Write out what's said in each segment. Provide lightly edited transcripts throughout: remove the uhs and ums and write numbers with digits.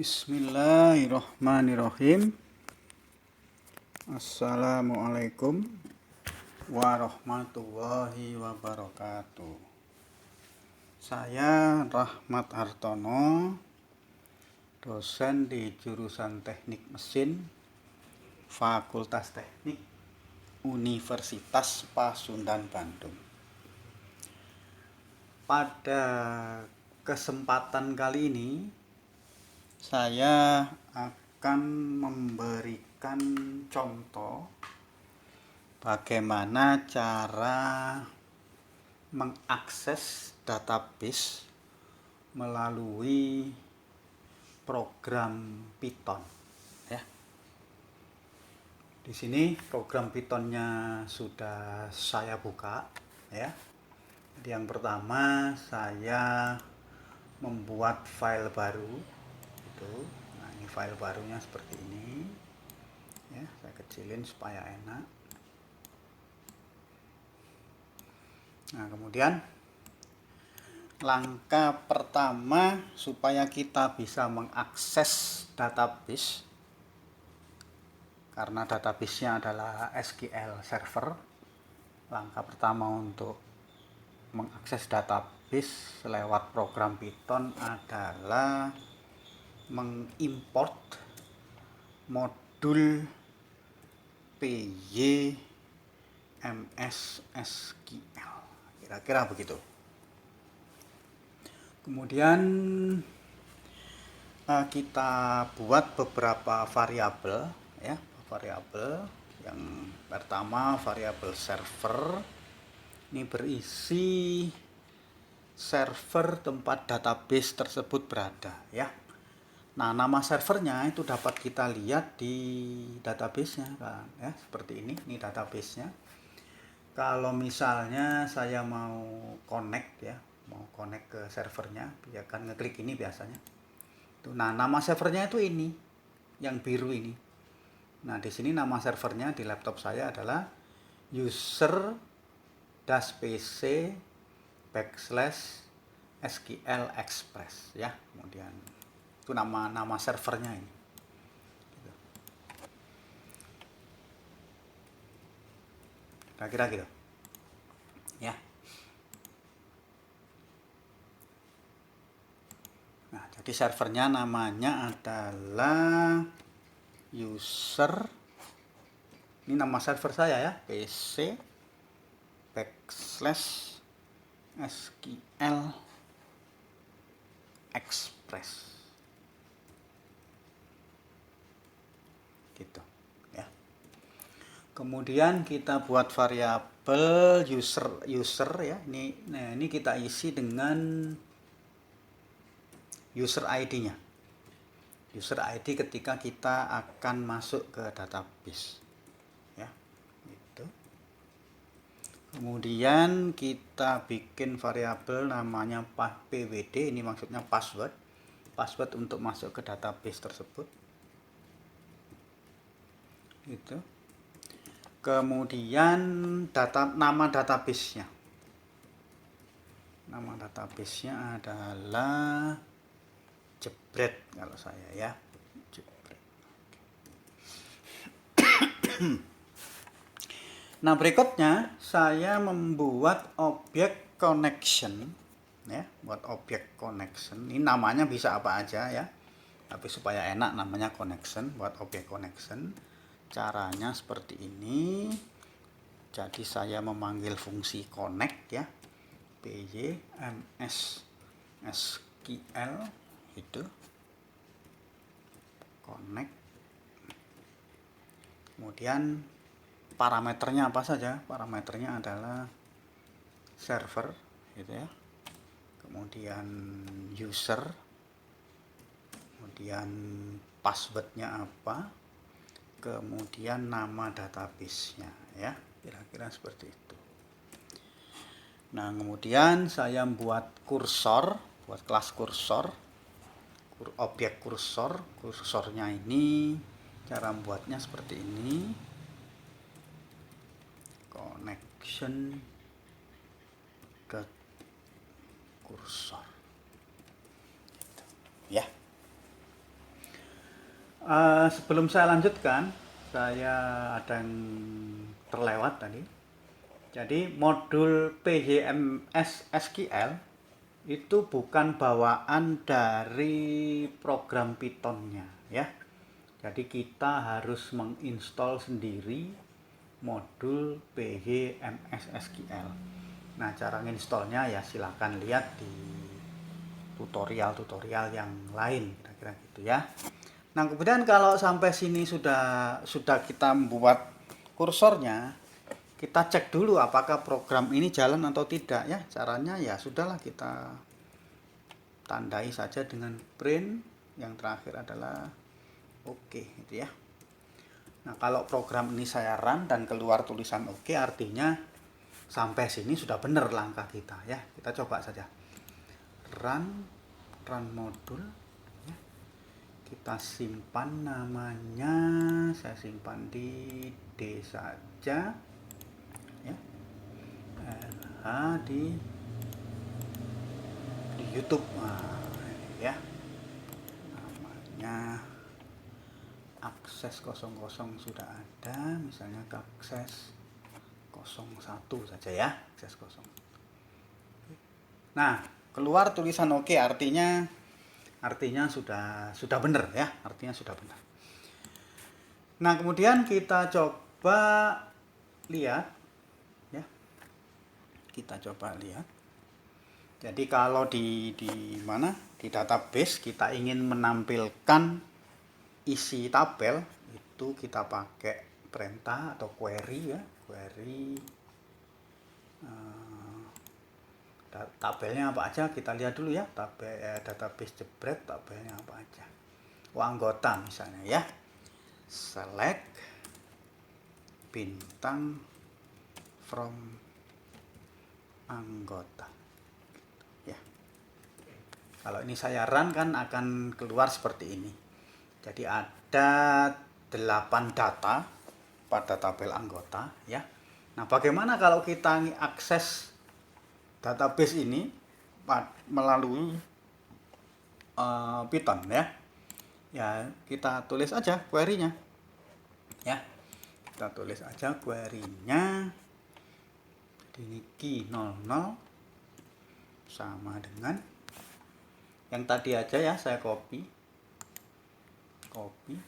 Bismillahirrahmanirrahim. Assalamualaikum warahmatullahi wabarakatuh. Saya Rahmat Hartono, dosen di jurusan Teknik Mesin, Fakultas Teknik Universitas Pasundan Bandung. Pada kesempatan kali ini saya akan memberikan contoh bagaimana cara mengakses database melalui program Python. Ya. Di sini program Pythonnya sudah saya buka. Ya. Yang pertama saya membuat file baru. Nah, ini file barunya seperti ini. Ya, saya kecilin supaya enak. Nah, kemudian langkah pertama supaya kita bisa mengakses database, karena database-nya adalah SQL server. Langkah pertama untuk mengakses database lewat program Python adalah mengimport modul PY/MS SQL, kira-kira begitu. Kemudian kita buat beberapa variabel, ya, variabel. Yang pertama variabel server, ini berisi server tempat database tersebut berada, ya. Nah, nama servernya itu dapat kita lihat di database-nya, kan, ya, seperti ini database-nya. Kalau misalnya saya mau connect, ya, mau connect ke servernya, ya kan ngeklik ini biasanya. Nah, nama servernya itu ini, yang biru ini. Nah, di sini nama servernya di laptop saya adalah user-pc/SQL Express, ya. Kemudian itu nama servernya ini. Kira-kira gitu. Ya. Nah, jadi servernya namanya adalah user. Ini nama server saya, ya, pc/SQL Express. Gitu, ya. Kemudian kita buat variabel user, ya. Ini kita isi dengan user ID-nya. User ID ketika kita akan masuk ke database, ya. Gitu. Kemudian kita bikin variabel namanya pwd, ini maksudnya password untuk masuk ke database tersebut. Gitu. Kemudian nama database-nya. Nama database-nya adalah jebret kalau saya, ya. Jebret. Nah, berikutnya saya membuat objek connection, ya, buat objek connection. Ini namanya bisa apa aja, ya. Tapi supaya enak namanya connection, buat objek connection. Caranya seperti ini. Jadi saya memanggil fungsi connect, ya, PY/MS SQL itu connect. Kemudian parameternya apa saja? Parameternya adalah server, gitu, ya. Kemudian user, kemudian passwordnya apa, kemudian nama database-nya, ya, kira-kira seperti itu. Nah, kemudian saya buat kursor, buat kelas kursor, objek kursor. Kursornya ini cara membuatnya seperti ini, connection ke kursor, gitu, ya. Sebelum saya lanjutkan, saya ada yang terlewat tadi. Jadi modul PYMS SQL itu bukan bawaan dari program Python-nya ya. Jadi kita harus menginstal sendiri modul PYMS SQL. Nah, cara nginstalnya ya silakan lihat di tutorial-tutorial yang lain kira-kira gitu ya. Nah, kemudian kalau sampai sini sudah kita membuat kursornya, kita cek dulu apakah program ini jalan atau tidak ya. Caranya ya sudahlah, kita tandai saja dengan print, yang terakhir adalah oke gitu ya. Nah, kalau program ini saya run dan keluar tulisan oke, artinya sampai sini sudah benar langkah kita ya. Kita coba saja. Run modul ya. Kita simpan namanya, saya simpan di D saja ya. LH di YouTube. Nah, ini ya. Namanya akses 00 sudah ada, misalnya ke akses 01 saja ya, akses 0. Nah, keluar tulisan oke, artinya sudah benar ya, artinya sudah benar. Nah, kemudian kita coba lihat ya. Kita coba lihat. Jadi kalau di mana? Di database kita ingin menampilkan isi tabel, itu kita pakai perintah atau query ya, query tabelnya apa aja kita lihat dulu ya. Database jebret, tabelnya apa aja. Anggota misalnya ya, select bintang from anggota ya. Kalau ini saya run kan akan keluar seperti ini. Jadi ada 8 data pada tabel anggota ya. Nah, bagaimana kalau kita akses database ini melalui Python ya? Ya, kita tulis aja query-nya ya. Kita tulis aja query-nya. Ini key 00 sama dengan yang tadi aja ya, saya copy copy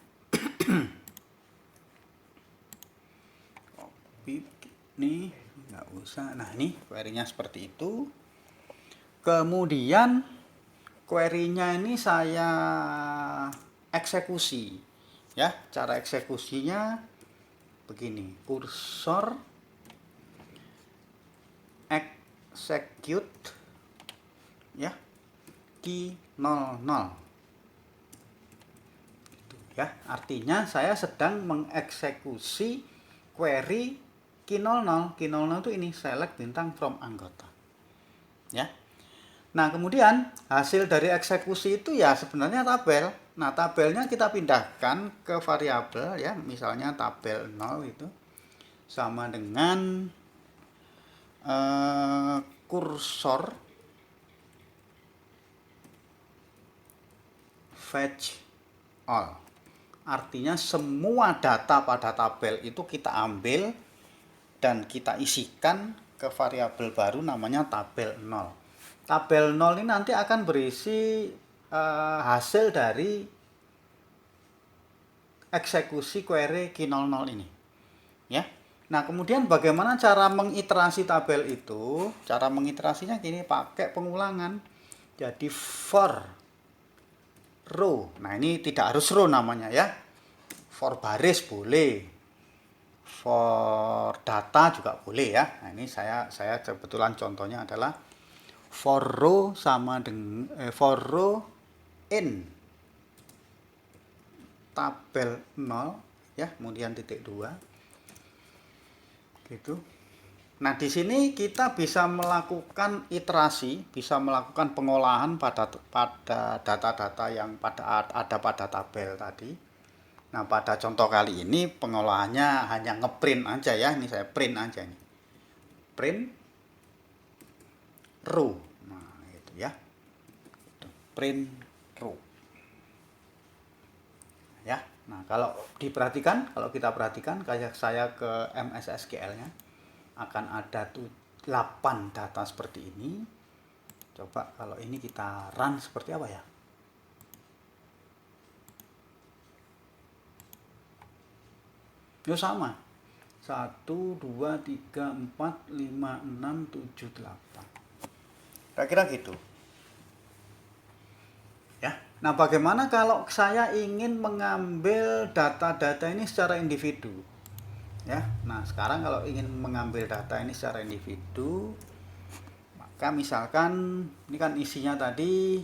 nih, nggak usah. Nah, ini query-nya seperti itu. Kemudian query-nya ini saya eksekusi ya. Cara eksekusinya begini, kursor execute ya, key 00 gitu ya. Artinya saya sedang mengeksekusi query key 00. Key 00 itu ini, select bintang from anggota ya. Nah, kemudian hasil dari eksekusi itu ya sebenarnya tabel. Nah, tabelnya kita pindahkan ke variabel ya, misalnya tabel 0 itu sama dengan kursor fetch all. Artinya semua data pada tabel itu kita ambil dan kita isikan ke variabel baru namanya tabel 0. Tabel 0 ini nanti akan berisi hasil dari eksekusi query key 00 ini ya. Nah, kemudian bagaimana cara mengiterasi tabel itu? Cara mengiterasinya gini, pakai pengulangan. Jadi for row. Nah, ini tidak harus row namanya ya. For baris boleh. For data juga boleh ya. Nah, ini saya kebetulan contohnya adalah for row sama dengan for row in tabel 0 ya, kemudian titik 2 gitu. Nah, di sini kita bisa melakukan iterasi, bisa melakukan pengolahan pada data-data yang ada pada tabel tadi. Nah, pada contoh kali ini pengolahannya hanya ngeprint aja ya. Ini saya print aja nih. Print row. Nah, itu ya. Print row. Ya. Nah, kalau kita perhatikan kayak saya ke MS SQL-nya akan ada tuh 8 data seperti ini. Coba kalau ini kita run seperti apa ya? Yo sama. 1 2 3 4 5 6 7 8. Kira-kira gitu. Ya. Nah, bagaimana kalau saya ingin mengambil data-data ini secara individu? Ya. Nah, sekarang kalau ingin mengambil data ini secara individu, maka misalkan ini kan isinya tadi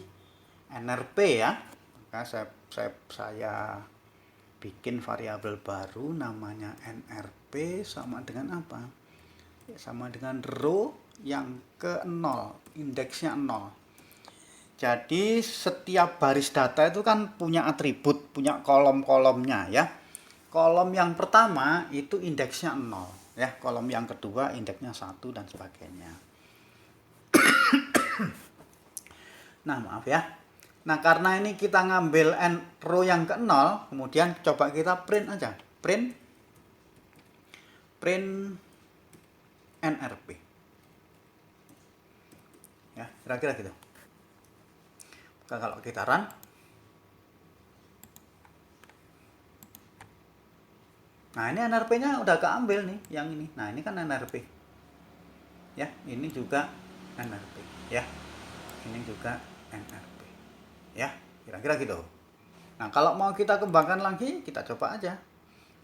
NRP ya. Maka saya bikin variabel baru namanya NRP sama dengan apa? Ya, sama dengan row yang ke 0, indeksnya 0. Jadi setiap baris data itu kan punya atribut, punya kolom-kolomnya ya. Kolom yang pertama itu indeksnya 0 ya, kolom yang kedua indeksnya 1 dan sebagainya. Nah, maaf ya. Nah, karena ini kita ngambil row yang ke 0, kemudian coba kita print aja. Print NRP. Ya, kira-kira gitu. Maka kalau kita run, nah ini NRP-nya udah keambil nih, yang ini. Nah, ini kan NRP. Ya, ini juga NRP. Ya, ini juga NRP. Ya, kira-kira gitu. Nah, kalau mau kita kembangkan lagi, kita coba aja.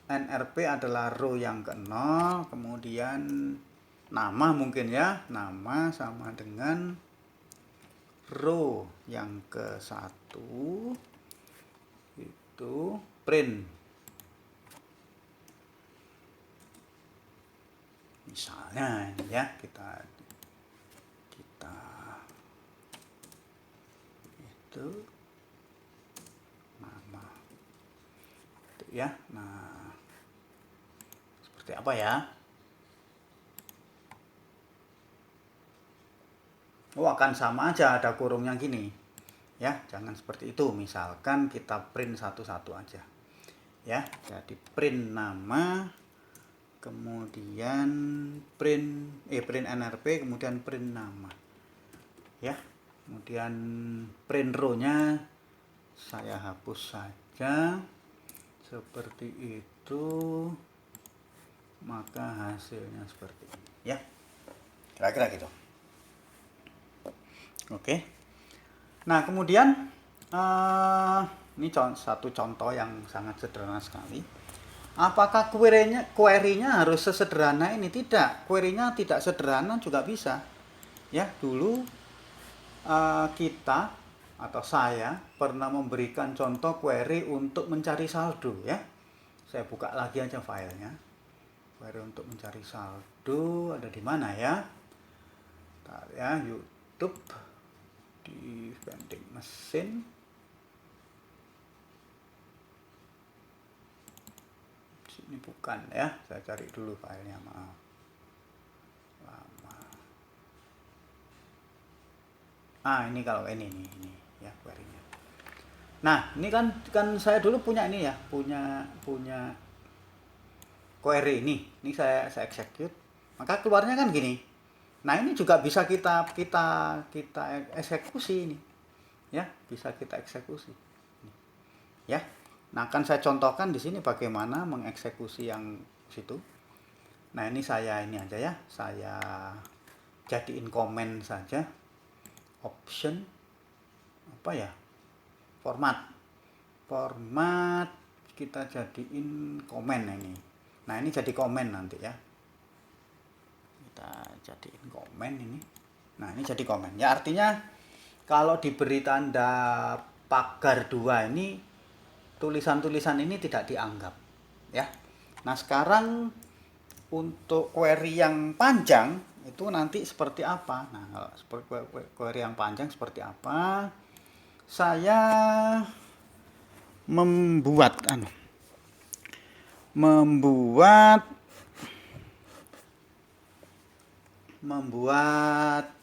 NRP adalah row yang ke-0, kemudian nama mungkin ya, nama sama dengan row yang ke-1 itu print. Misalnya ya, kita itu nama itu ya. Nah, seperti apa ya? Oh, akan sama aja, ada kurungnya gini ya, jangan seperti itu. Misalkan kita print satu-satu aja ya. Jadi print nama, kemudian print NRP, kemudian print nama ya. Kemudian print row-nya saya hapus saja seperti itu, maka hasilnya seperti ini ya, kira-kira gitu. Oke. Nah, kemudian ini satu contoh yang sangat sederhana sekali. Apakah query-nya harus sesederhana ini? Tidak. Query-nya tidak sederhana juga bisa. Ya, dulu kita atau saya pernah memberikan contoh query untuk mencari saldo ya. Saya buka lagi aja filenya. Query untuk mencari saldo ada di mana ya? Bentar ya, YouTube di vending mesin. Sini bukan ya, saya cari dulu filenya, maaf. Lama. Ini kalau ini ya query-nya. Nah, ini kan saya dulu punya ini ya, punya query ini. Ini saya execute. Maka keluarnya kan gini. Nah, ini juga bisa kita eksekusi ini. Ya, bisa kita eksekusi. Ya. Nah, akan saya contohkan di sini bagaimana mengeksekusi yang situ. Nah, ini saya ini aja ya. Saya jadiin komen saja. Option apa ya? Format kita jadiin komen ini. Nah, ini jadi komen nanti ya. Kita jadiin komen ini. Nah, ini jadi komen. Ya, artinya kalau diberi tanda pagar 2 ini, tulisan-tulisan ini tidak dianggap. Ya. Nah, sekarang untuk query yang panjang itu nanti seperti apa? Nah, kalau seperti query yang panjang seperti apa? Saya membuat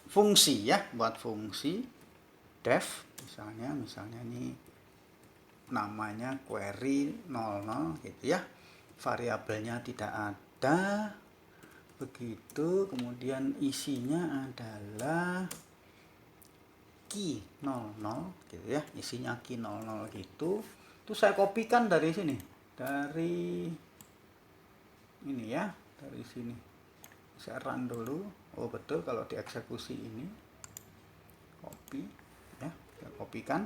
fungsi ya, buat fungsi def misalnya ini namanya query 00 gitu ya, variabelnya tidak ada, begitu. Kemudian isinya adalah key 00 gitu ya, isinya key 00 gitu. Itu saya kopikan dari sini, dari ini ya, dari sini saya run dulu. Oh betul, kalau dieksekusi ini copy ya, saya kopikan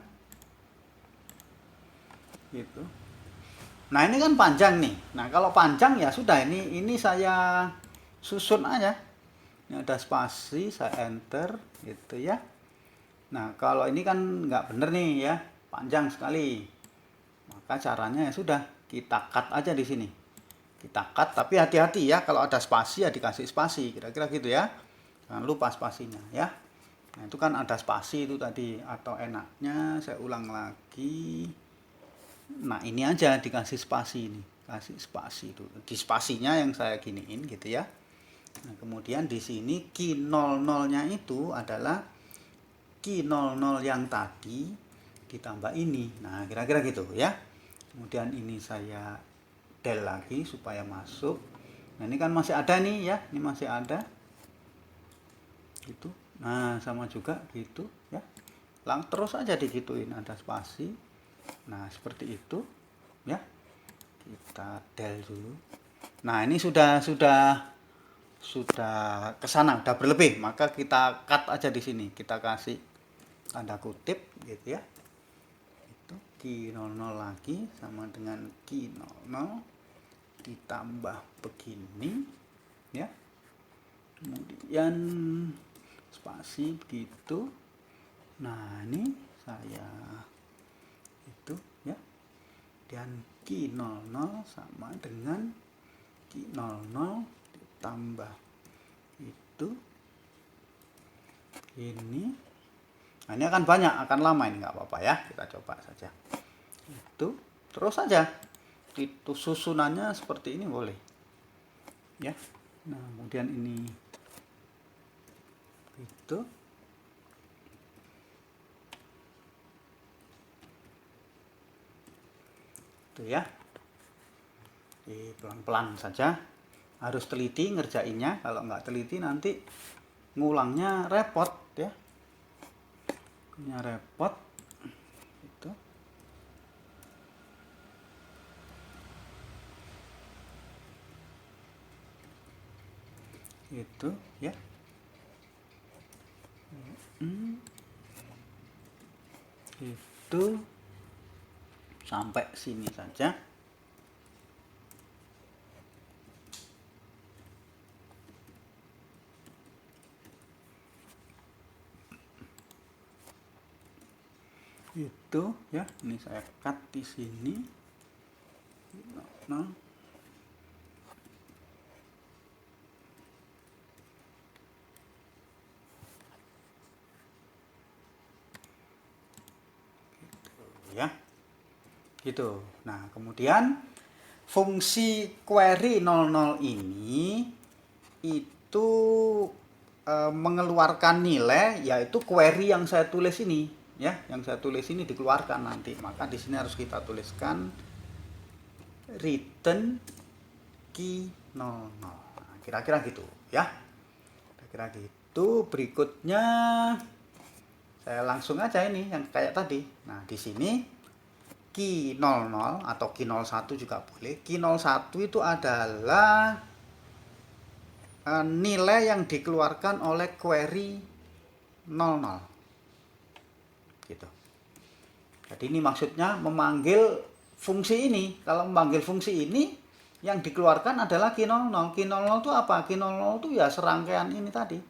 gitu. Nah ini kan panjang nih. Nah kalau panjang ya sudah, ini saya susun aja. Ini ada spasi, saya enter gitu ya. Nah kalau ini kan nggak bener nih ya, panjang sekali. Maka caranya ya sudah, kita cut aja di sini. Kita cut, tapi hati-hati ya, kalau ada spasi ya dikasih spasi, kira-kira gitu ya. Jangan lupa spasinya ya. Nah itu kan ada spasi itu tadi, atau enaknya saya ulang lagi. Nah ini aja dikasih spasi ini, kasih spasi itu. Di spasinya yang saya giniin gitu ya. Nah kemudian di sini key 00-nya itu adalah key 00 yang tadi ditambah ini. Nah kira-kira gitu ya. Kemudian ini saya del lagi supaya masuk. Nah ini kan masih ada nih ya, ini masih ada gitu. Nah sama juga gitu ya, terus aja digituin, ada spasi. Nah seperti itu ya, kita del dulu. Nah ini sudah kesana, udah berlebih, maka kita cut aja di sini, kita kasih tanda kutip gitu ya. Itu key 00 lagi sama dengan key 00 ditambah begini ya, kemudian spasi begitu. Nah ini saya itu ya, dan key 00 sama dengan key 00 ditambah itu ini. Nah ini akan banyak, akan lama, ini nggak apa-apa ya, kita coba saja itu. Terus saja itu susunannya seperti ini boleh ya. Nah kemudian ini itu ya, pelan-pelan saja, harus teliti ngerjainnya. Kalau nggak teliti nanti ngulangnya repot ya, repot itu. Itu ya. Itu sampai sini saja. Itu ya, ini saya cut di sini. Nah, ya gitu. Nah kemudian fungsi query 00 ini itu mengeluarkan nilai, yaitu query yang saya tulis ini ya, yang saya tulis ini dikeluarkan nanti. Maka di sini harus kita tuliskan return key 00. Nah, kira-kira gitu ya, kira-kira gitu. Berikutnya saya langsung aja ini yang kayak tadi. Nah di sini key 00 atau key 01 juga boleh. Key 01 itu adalah nilai yang dikeluarkan oleh query 00 gitu. Jadi ini maksudnya memanggil fungsi ini. Kalau memanggil fungsi ini, yang dikeluarkan adalah key 00. Key 00 itu apa? Key 00 itu ya serangkaian ini tadi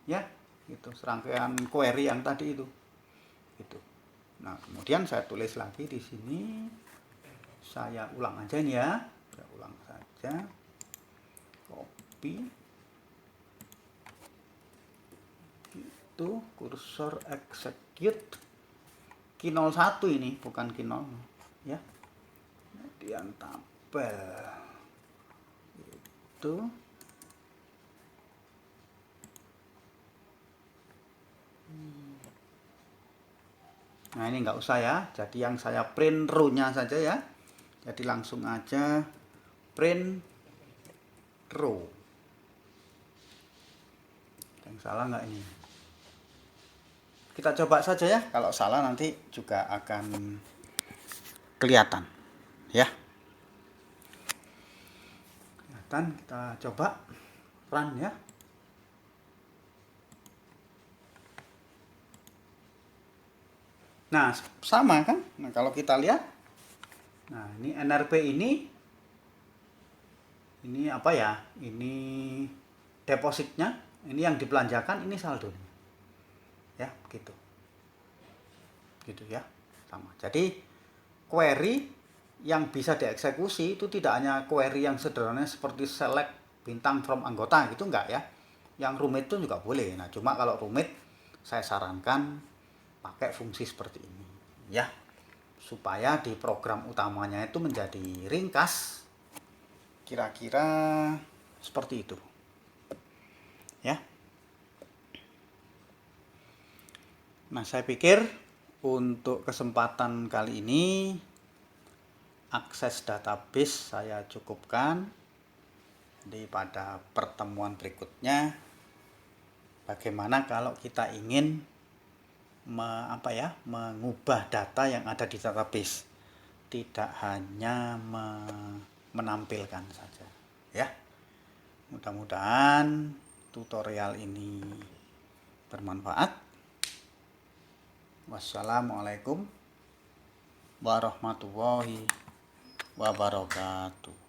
ya, itu serangkaian query yang tadi itu gitu. Nah kemudian saya tulis lagi di sini, saya ulang aja ini ya, saya ulang saja, copy itu, kursor execute key 01 ini, bukan key 00 ya. Kemudian tabel itu Nah ini nggak usah ya, jadi yang saya print row-nya saja ya. Jadi langsung aja print row. Yang salah nggak ini? Kita coba saja ya, kalau salah nanti juga akan kelihatan ya. Kelihatan, kita coba run ya. Nah, sama kan? Nah, kalau kita lihat, nah ini NRP ini apa ya? Ini depositnya, ini yang dibelanjakan, ini saldonya. Ya, gitu. Gitu ya. Sama. Jadi query yang bisa dieksekusi itu tidak hanya query yang sederhana seperti select bintang from anggota gitu enggak ya. Yang rumit itu juga boleh. Nah, cuma kalau rumit saya sarankan pakai fungsi seperti ini ya, supaya di program utamanya itu menjadi ringkas, kira-kira seperti itu ya. Nah, saya pikir untuk kesempatan kali ini akses database saya cukupkan. Jadi pada pertemuan berikutnya bagaimana kalau kita ingin mengubah data yang ada di database, tidak hanya menampilkan saja ya. Mudah-mudahan tutorial ini bermanfaat. Wassalamualaikum warahmatullahi wabarakatuh.